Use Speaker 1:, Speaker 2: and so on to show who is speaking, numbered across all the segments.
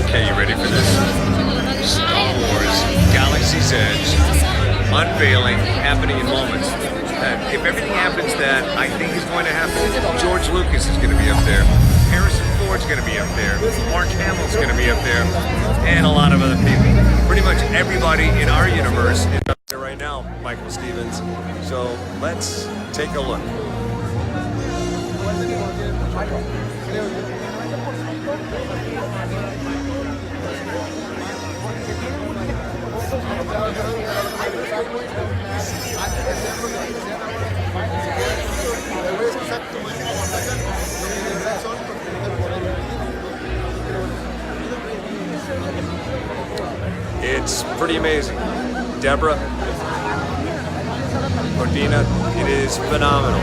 Speaker 1: Okay, you ready for this? Star Wars Galaxy's Edge unveiling happening in moments. If everything happens that I think is going to happen, George Lucas is going to be up there, Harrison Ford's going to be up there, Mark Hamill's going to be up there, and a lot of other people. Pretty much everybody in our universe is up there right now, Michael Stevens. So let's take a look. It's pretty amazing. Deborah, Cordina, it is phenomenal.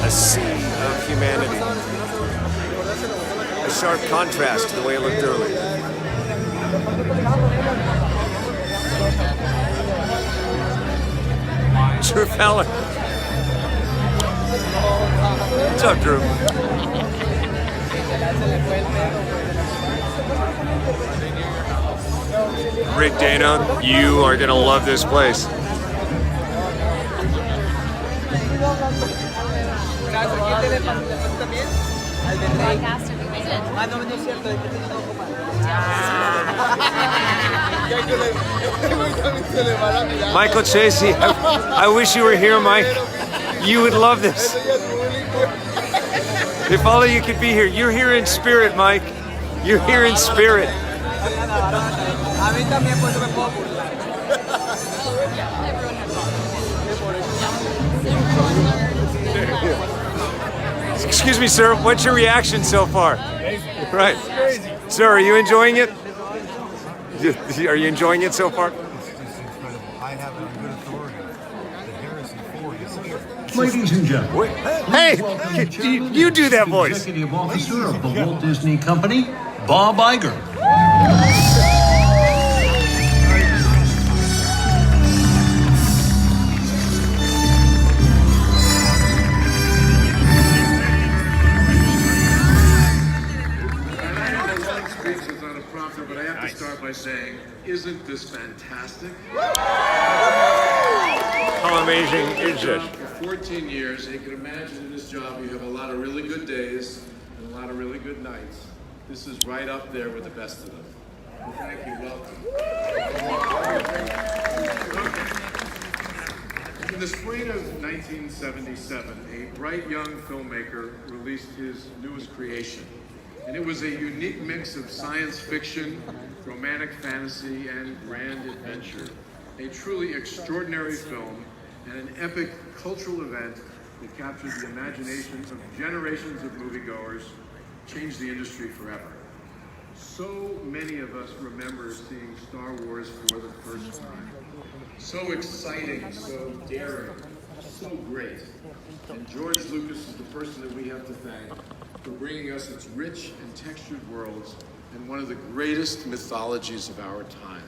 Speaker 1: A sea of humanity. A sharp contrast to the way it looked earlier. Drew Fallon. What's up, Drew? Rick Dana, you are gonna love this place. Michael Chasey, I wish you were here, Mike. You would love this. If all of you could be here. You're here in spirit, Mike. You're here in spirit. Excuse me, sir. What's your reaction so far? Right. Sir, are you enjoying it? Are you enjoying it so far?
Speaker 2: It's incredible. I have it on good authority that Harrison Ford is here.
Speaker 3: Ladies and gentlemen,
Speaker 1: Hey,
Speaker 3: Chairman
Speaker 1: you
Speaker 3: and
Speaker 1: do that
Speaker 3: Chief
Speaker 1: voice.
Speaker 3: Executive Officer of the Walt Disney Company, Bob Iger.
Speaker 4: But I have to start by saying, isn't this fantastic?
Speaker 1: How amazing is this?
Speaker 4: For 14 years, you can imagine in this job you have a lot of really good days and a lot of really good nights. This is right up there with the best of them. Well, thank you, welcome. In the spring of 1977, a bright young filmmaker released his newest creation. And it was a unique mix of science fiction, romantic fantasy, and grand adventure. A truly extraordinary film and an epic cultural event that captured the imaginations of generations of moviegoers, changed the industry forever. So many of us remember seeing Star Wars for the first time. So exciting, so daring, so great. And George Lucas is the person that we have to thank for bringing us its rich and textured worlds and one of the greatest mythologies of our time.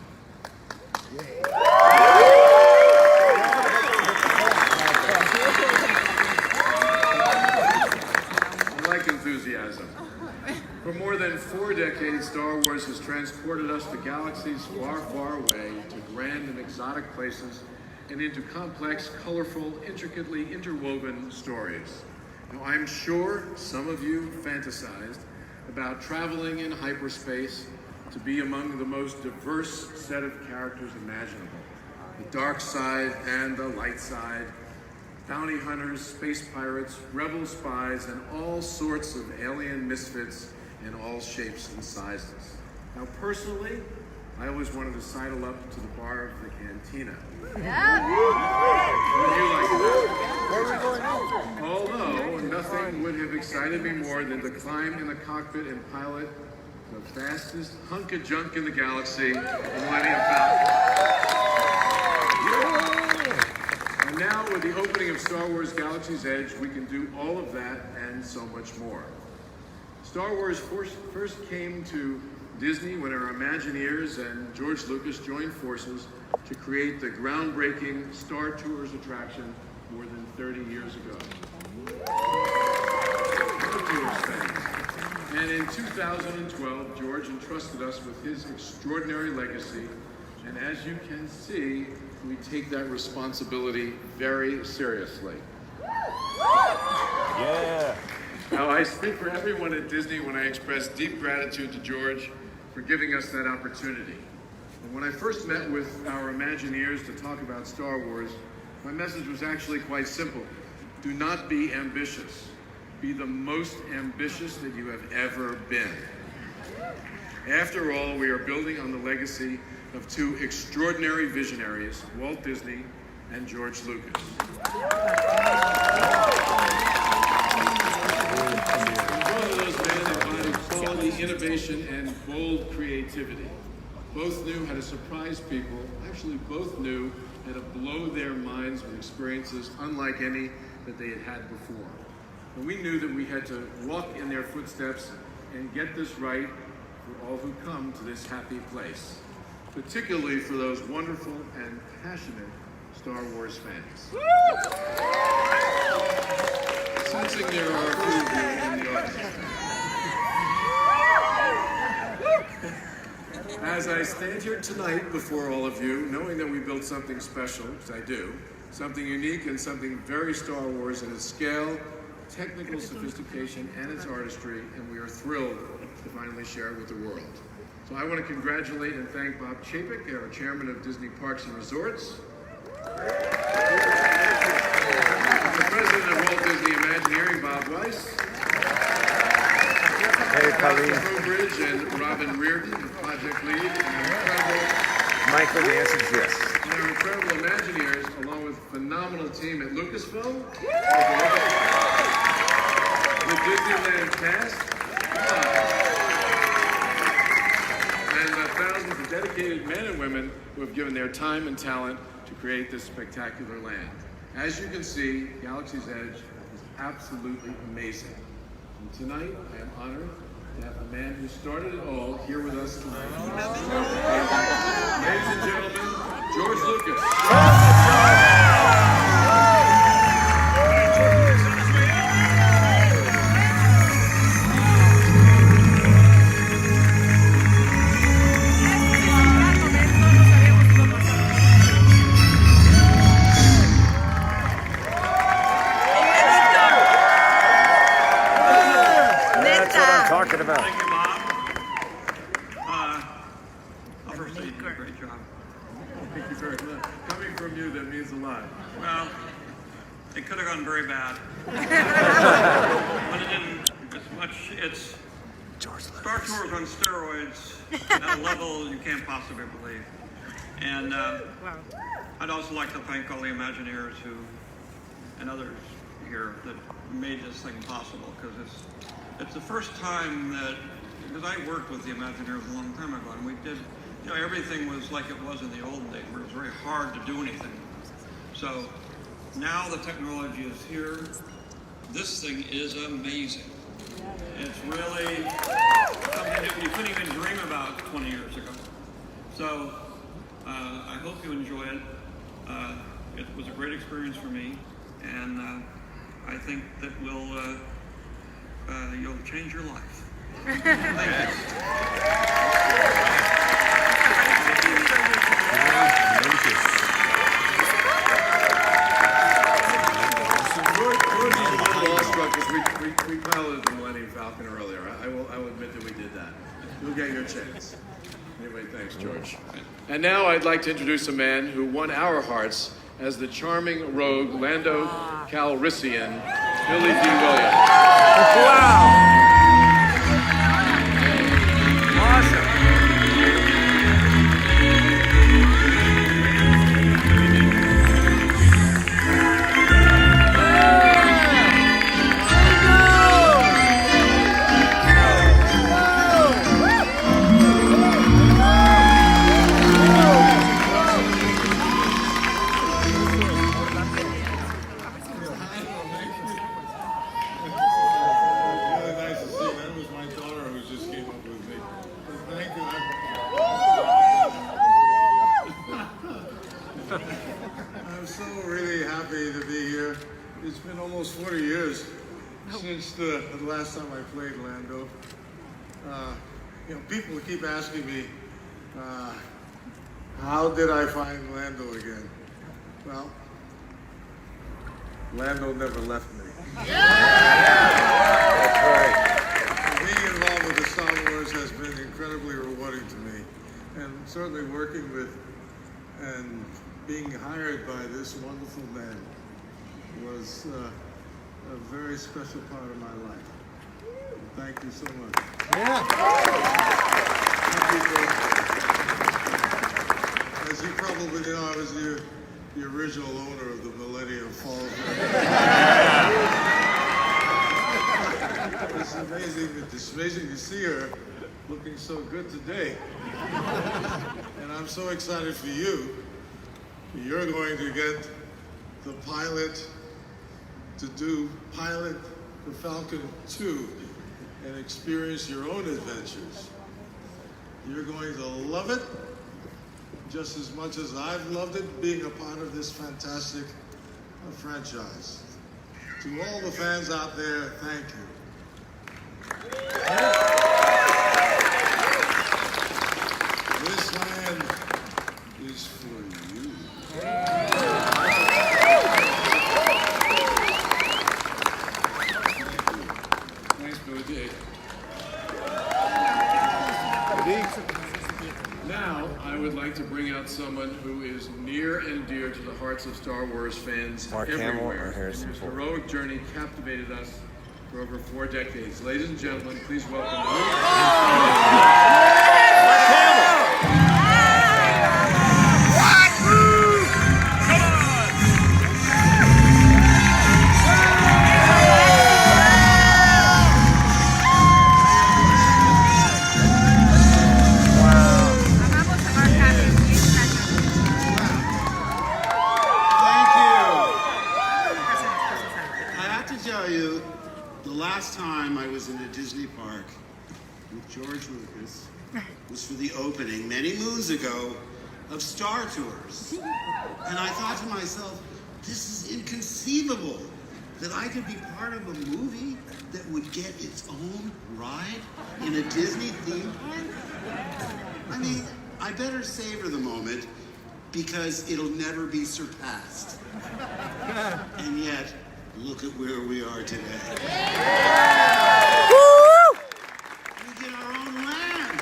Speaker 4: I like enthusiasm. For more than 4 decades, Star Wars has transported us to galaxies far, far away, to grand and exotic places, and into complex, colorful, intricately interwoven stories. Now, I'm sure some of you fantasized about traveling in hyperspace to be among the most diverse set of characters imaginable. The dark side and the light side, bounty hunters, space pirates, rebel spies, and all sorts of alien misfits in all shapes and sizes. Now, personally, I always wanted to sidle up to the bar of the cantina. Yeah. What do you like about it? Although nothing would have excited me more than to climb in the cockpit and pilot the fastest hunk of junk in the galaxy, the Millennium Falcon. And now, with the opening of Star Wars Galaxy's Edge, we can do all of that and so much more. Star Wars first came to Disney when our Imagineers and George Lucas joined forces to create the groundbreaking Star Tours attraction more than 30 years ago. Star Tours fans. And in 2012, George entrusted us with his extraordinary legacy. And as you can see, we take that responsibility very seriously.
Speaker 1: Yeah.
Speaker 4: Now, I speak for everyone at Disney when I express deep gratitude to George for giving us that opportunity. And when I first met with our Imagineers to talk about Star Wars, my message was actually quite simple. Do not be ambitious. Be the most ambitious that you have ever been. After all, we are building on the legacy of two extraordinary visionaries, Walt Disney and George Lucas. Both of those men embodied quality, innovation, and bold creativity. Both knew how to surprise people. Actually, both knew how to blow their minds with experiences unlike any that they had had before. And we knew that we had to walk in their footsteps and get this right for all who come to this happy place, particularly for those wonderful and passionate Star Wars fans. Sensing there are a few of you in the audience. As I stand here tonight before all of you, knowing that we built something special, because I do, something unique and something very Star Wars in its scale, technical sophistication, and its artistry, and we are thrilled to finally share it with the world. So I want to congratulate and thank Bob Chapek, our chairman of Disney Parks and Resorts, the president of Walt Disney Imagineering, Bob Weiss, Trowbridge and Robin Reardon, the project lead,
Speaker 1: Michael, the answer is yes.
Speaker 4: and our incredible Imagineers, along with a phenomenal team at Lucasfilm, the Disneyland cast, and the thousands of dedicated men and women who have given their time and talent to create this spectacular land. As you can see, Galaxy's Edge is absolutely amazing. And tonight, I am honored to have the man who started it all here with us tonight. Ladies and gentlemen, George Lucas.
Speaker 1: That's what I'm talking about.
Speaker 5: Thank you, Bob. I'll first say you did a great job.
Speaker 4: Thank you very much. Coming from you, that means a lot.
Speaker 5: Well, it could have gone very bad. But it didn't as much. It's Star Tours on steroids at a level you can't possibly believe. And I'd also like to thank all the Imagineers and others here that made this thing possible, because it's the first time that, because I worked with the Imagineers a long time ago, and we did, everything was like it was in the olden days, where it was very hard to do anything. So now the technology is here. This thing is amazing. It's really something that you couldn't even dream about 20 years ago. So I hope you enjoy it. It was a great experience for me, and I think that you'll change your life. Thank
Speaker 4: We piloted the Millennium Falcon earlier. I will admit that we did that. You'll get your chance. Anyway, thanks, George. And now I'd like to introduce a man who won our hearts as the charming rogue Lando Calrissian, Billy D. Williams.
Speaker 1: Wow! Awesome!
Speaker 4: Really nice to I'm so really happy to be here. It's been almost 40 years since the last time I played Lando. People keep asking me, how did I find Lando again? Well, Lando never left me.
Speaker 1: That's right.
Speaker 4: Being involved with the Star Wars has been incredibly rewarding to me. And certainly working with and being hired by this wonderful man was a very special part of my life. Thank you so much. As you probably know, I was the original owner of the Millennium Falls. It's amazing to see her looking so good today. And I'm so excited for you. You're going to get the pilot to pilot the Falcon 2 and experience your own adventures. You're going to love it just as much as I've loved it being a part of this fantastic franchise. To all the fans out there, thank you. This land is for you. Thanks, Billy D. Now, I would like to bring out someone who is near and dear to the hearts of Star Wars fans
Speaker 1: Mark Hamill
Speaker 4: everywhere,
Speaker 1: or Harrison
Speaker 4: and whose
Speaker 1: Ford?
Speaker 4: heroic journey captivated us for over 4 decades. Ladies and gentlemen, please welcome
Speaker 6: last time I was in a Disney park with George Lucas was for the opening many moons ago of Star Tours. And I thought to myself, this is inconceivable that I could be part of a movie that would get its own ride in a Disney theme park. I mean, I better savor the moment because it'll never be surpassed. And yet, look at where we are today. Woo! We get our own land.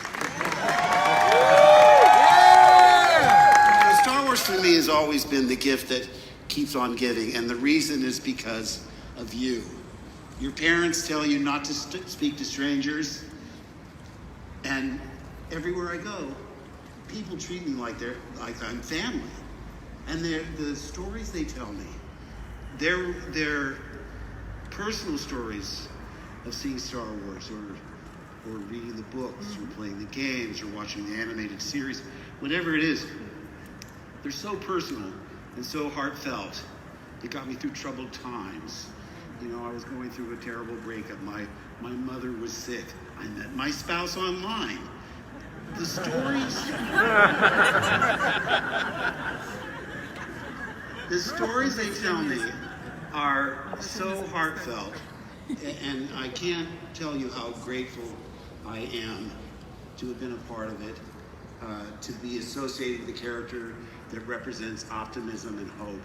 Speaker 6: Star Wars for me has always been the gift that keeps on giving, and the reason is because of you. Your parents tell you not to speak to strangers, and everywhere I go, people treat me like I'm family. And the stories they tell me, they're personal stories of seeing Star Wars or reading the books or playing the games or watching the animated series, whatever it is. They're so personal and so heartfelt. They got me through troubled times. You know, I was going through a terrible breakup. My mother was sick. I met my spouse online. The stories they tell me are so heartfelt, and I can't tell you how grateful I am to have been a part of it, to be associated with a character that represents optimism and hope.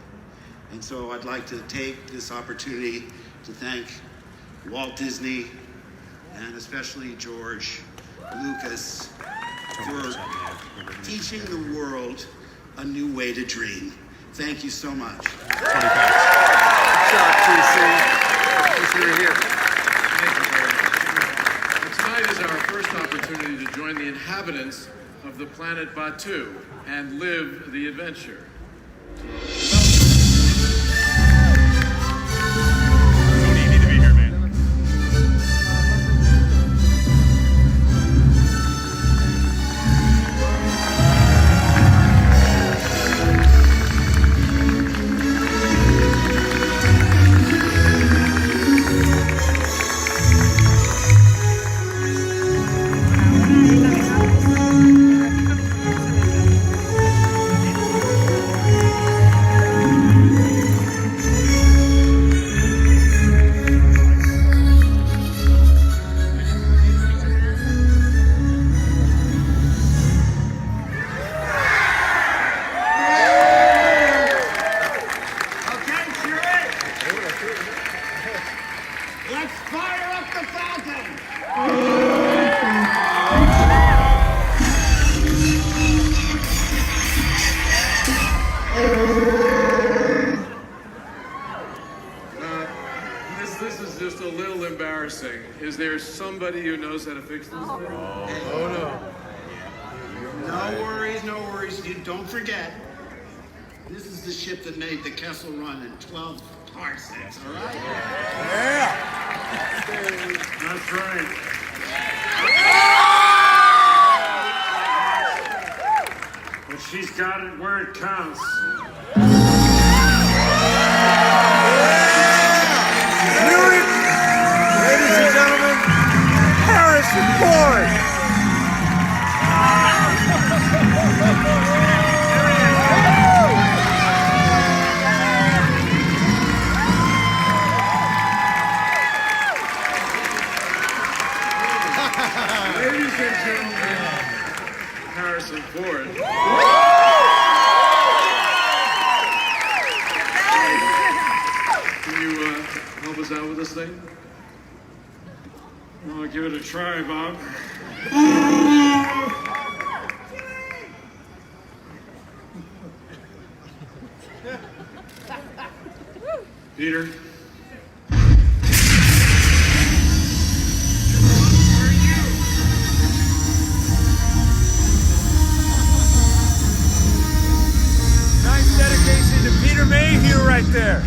Speaker 6: And so I'd like to take this opportunity to thank Walt Disney and especially George Lucas for teaching the world a new way to dream. Thank you so much.
Speaker 1: 20 pounds. Shot, TC. Thanks for being here.
Speaker 4: Thank you very much. Tonight is our first opportunity to join the inhabitants of the planet Batu and live the adventure.
Speaker 1: Tony, you need to be here, man.
Speaker 4: This is just a little embarrassing. Is there somebody who knows how to fix this thing? Oh no.
Speaker 6: No worries, no worries. You don't forget, this is the ship that made the Kessel Run in 12 parsecs, all right?
Speaker 5: That's right. But she's got it where it counts.
Speaker 1: Ladies and gentlemen, Harrison Ford.
Speaker 4: Ladies and gentlemen, Harrison Ford. Can you help us out with this thing?
Speaker 5: I'll give it a try, Bob.
Speaker 4: Peter?
Speaker 1: Nice dedication to Peter Mayhew right there.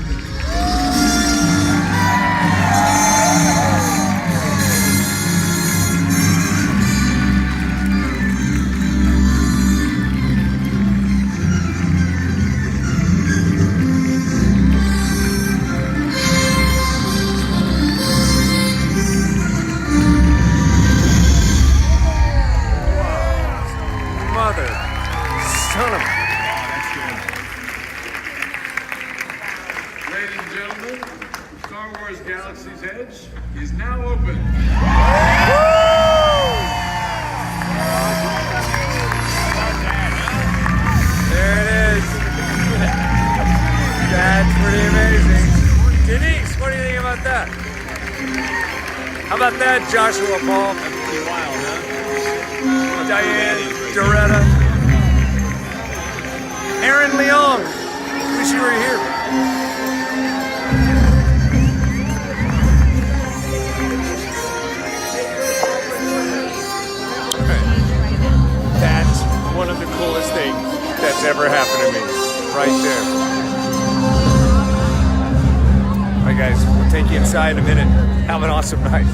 Speaker 1: Mother, son of a...
Speaker 4: Ladies and gentlemen, Star Wars Galaxy's Edge is now open.
Speaker 1: There it is. That's pretty amazing. Denise, what do you think about that? How about that, Joshua Paul? That's pretty wild, huh? Diane, Doretta, Aaron Leong. Wish you were here. That's one of the coolest things that's ever happened to me. Right there. All right, guys, we'll take you inside in a minute. Have an awesome night.